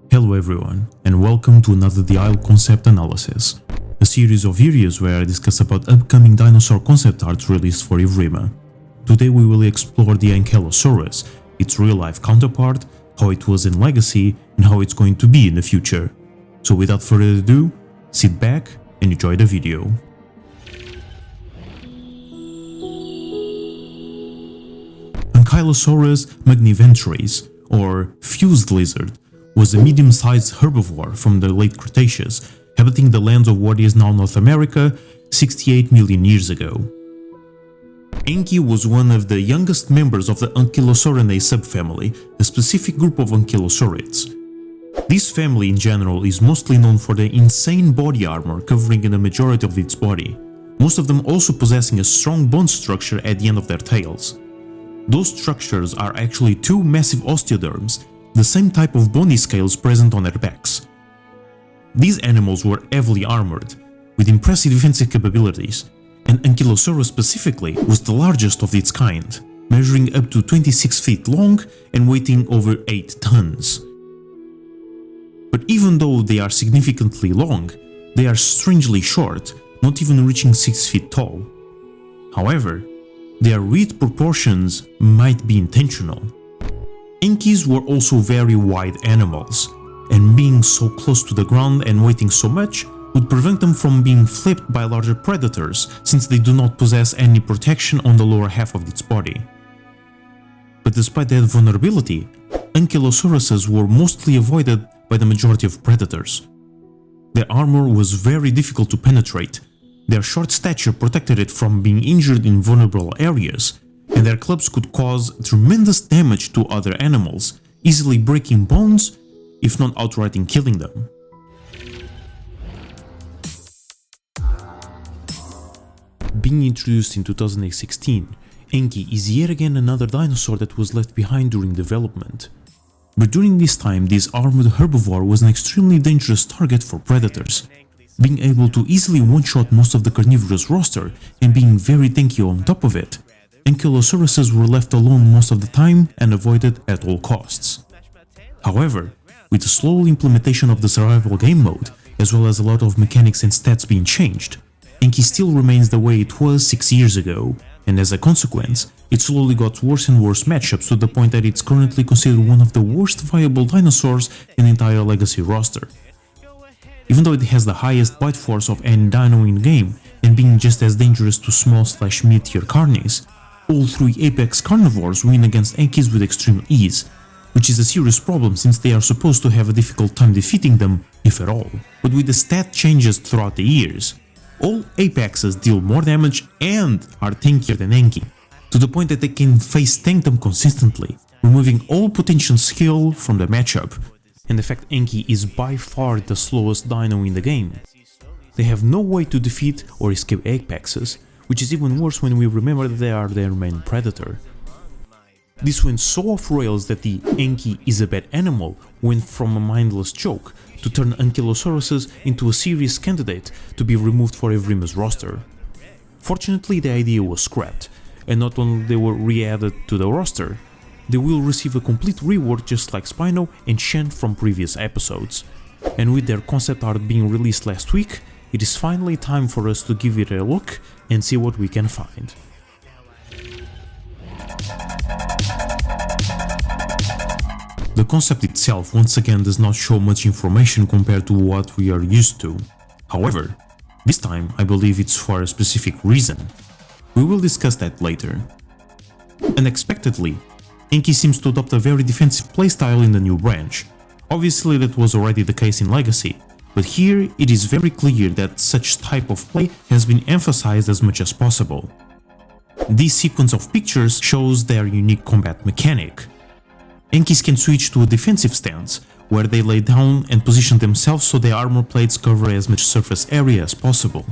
Hello everyone, and welcome to another DIL concept analysis, a series of videos where I discuss about upcoming dinosaur concept art released for Evrima. Today we will explore the Ankylosaurus, its real-life counterpart, how it was in Legacy, and how it's going to be in the future. So without further ado, sit back and enjoy the video. Ankylosaurus magniventris, or fused lizard, was a medium-sized herbivore from the late Cretaceous, inhabiting the lands of what is now North America 68 million years ago. Anky was one of the youngest members of the Ankylosaurinae subfamily, a specific group of ankylosaurids. This family in general is mostly known for the insane body armor covering the majority of its body, most of them also possessing a strong bone structure at the end of their tails. Those structures are actually two massive osteoderms, the same type of bony scales present on their backs. These animals were heavily armored, with impressive defensive capabilities, and Ankylosaurus specifically was the largest of its kind, measuring up to 26 feet long and weighing over 8 tons. But even though they are significantly long, they are strangely short, not even reaching 6 feet tall. However, their weird proportions might be intentional. Ankys were also very wide animals, and being so close to the ground and weighing so much would prevent them from being flipped by larger predators, since they do not possess any protection on the lower half of its body. But despite that vulnerability, Ankylosauruses were mostly avoided by the majority of predators. Their armor was very difficult to penetrate, their short stature protected it from being injured in vulnerable areas, and their clubs could cause tremendous damage to other animals, easily breaking bones, if not outright killing them. Being introduced in 2016, Anky is yet again another dinosaur that was left behind during development. But during this time, this armored herbivore was an extremely dangerous target for predators, being able to easily one-shot most of the carnivorous roster and being very tanky on top of it. Ankylosauruses were left alone most of the time and avoided at all costs. However, with the slow implementation of the survival game mode, as well as a lot of mechanics and stats being changed, Anky still remains the way it was 6 years ago, and as a consequence, it slowly got worse and worse matchups to the point that it's currently considered one of the worst viable dinosaurs in the entire Legacy roster. Even though it has the highest bite force of any dino in game, and being just as dangerous to small/mid-tier carnies, all three apex carnivores win against Ankys with extreme ease, which is a serious problem since they are supposed to have a difficult time defeating them, if at all. But with the stat changes throughout the years, all apexes deal more damage and are tankier than Anky, to the point that they can face tank them consistently, removing all potential skill from the matchup. And the fact Anky is by far the slowest dino in the game. They have no way to defeat or escape apexes, which is even worse when we remember that they are their main predator. This went so off rails that the Anky is a bad animal went from a mindless joke to turn Ankylosauruses into a serious candidate to be removed for Evrima's roster. Fortunately, the idea was scrapped, and not only they were re-added to the roster, they will receive a complete rework just like Spino and Shen from previous episodes. And with their concept art being released last week, it is finally time for us to give it a look and see what we can find. The concept itself once again does not show much information compared to what we are used to. However, this time I believe it's for a specific reason. We will discuss that later. Unexpectedly, Anky seems to adopt a very defensive playstyle in the new branch. Obviously that was already the case in Legacy, but here it is very clear that such type of play has been emphasized as much as possible. This sequence of pictures shows their unique combat mechanic. Ankys can switch to a defensive stance, where they lay down and position themselves so their armor plates cover as much surface area as possible.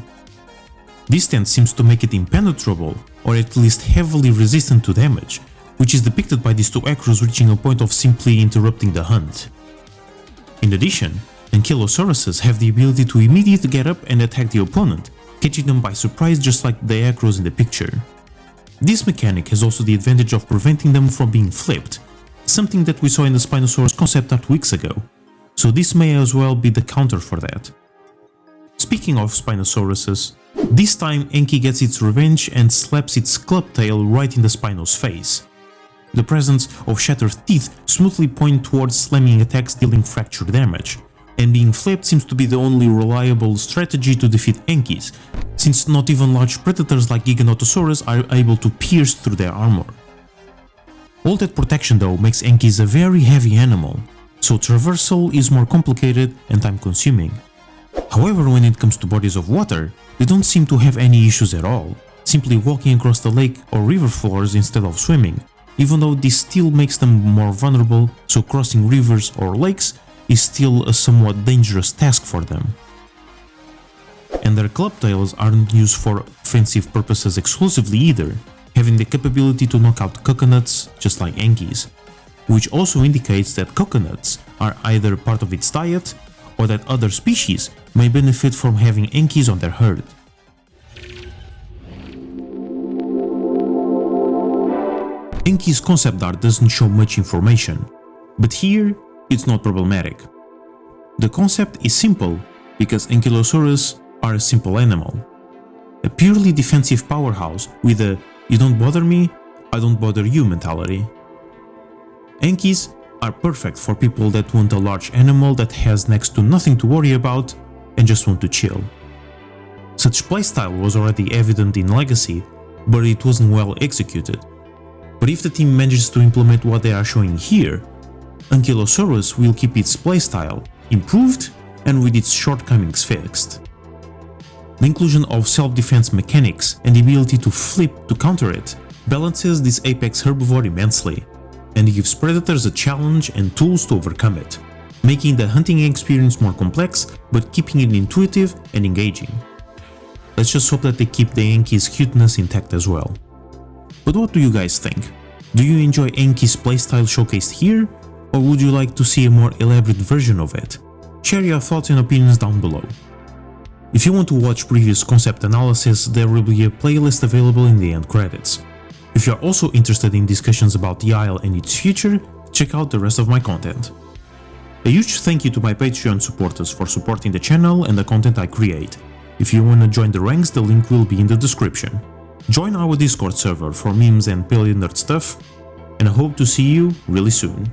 This stance seems to make it impenetrable, or at least heavily resistant to damage, which is depicted by these two acros reaching a point of simply interrupting the hunt. In addition, Ankylosauruses have the ability to immediately get up and attack the opponent, catching them by surprise just like the acros in the picture. This mechanic has also the advantage of preventing them from being flipped, something that we saw in the Spinosaurus concept art weeks ago, so this may as well be the counter for that. Speaking of Spinosauruses, this time Enki gets its revenge and slaps its club tail right in the Spino's face. The presence of shattered teeth smoothly point towards slamming attacks dealing fracture damage, and being flipped seems to be the only reliable strategy to defeat Enkis, since not even large predators like Giganotosaurus are able to pierce through their armor. All that protection though makes Enkis a very heavy animal, so traversal is more complicated and time consuming. However, when it comes to bodies of water, they don't seem to have any issues at all, simply walking across the lake or river floors instead of swimming, even though this still makes them more vulnerable, so crossing rivers or lakes is still a somewhat dangerous task for them. And their club tails aren't used for offensive purposes exclusively either, having the capability to knock out coconuts just like Enkis, which also indicates that coconuts are either part of its diet or that other species may benefit from having Enkis on their herd. Enki's concept art doesn't show much information, but here it's not problematic. The concept is simple because Ankylosaurus are a simple animal. A purely defensive powerhouse with a "you don't bother me, I don't bother you" mentality. Enkis are perfect for people that want a large animal that has next to nothing to worry about and just want to chill. Such playstyle was already evident in Legacy, but it wasn't well executed. But if the team manages to implement what they are showing here, Ankylosaurus will keep its playstyle improved and with its shortcomings fixed. The inclusion of self-defense mechanics and the ability to flip to counter it balances this apex herbivore immensely, and gives predators a challenge and tools to overcome it, making the hunting experience more complex but keeping it intuitive and engaging. Let's just hope that they keep the Enki's cuteness intact as well. But what do you guys think? Do you enjoy Enki's playstyle showcased here, or would you like to see a more elaborate version of it? Share your thoughts and opinions down below. If you want to watch previous concept analysis, there will be a playlist available in the end credits. If you are also interested in discussions about the Isle and its future, check out the rest of my content. A huge thank you to my Patreon supporters for supporting the channel and the content I create. If you want to join the ranks, the link will be in the description. Join our Discord server for memes and paleo nerd stuff, and I hope to see you really soon.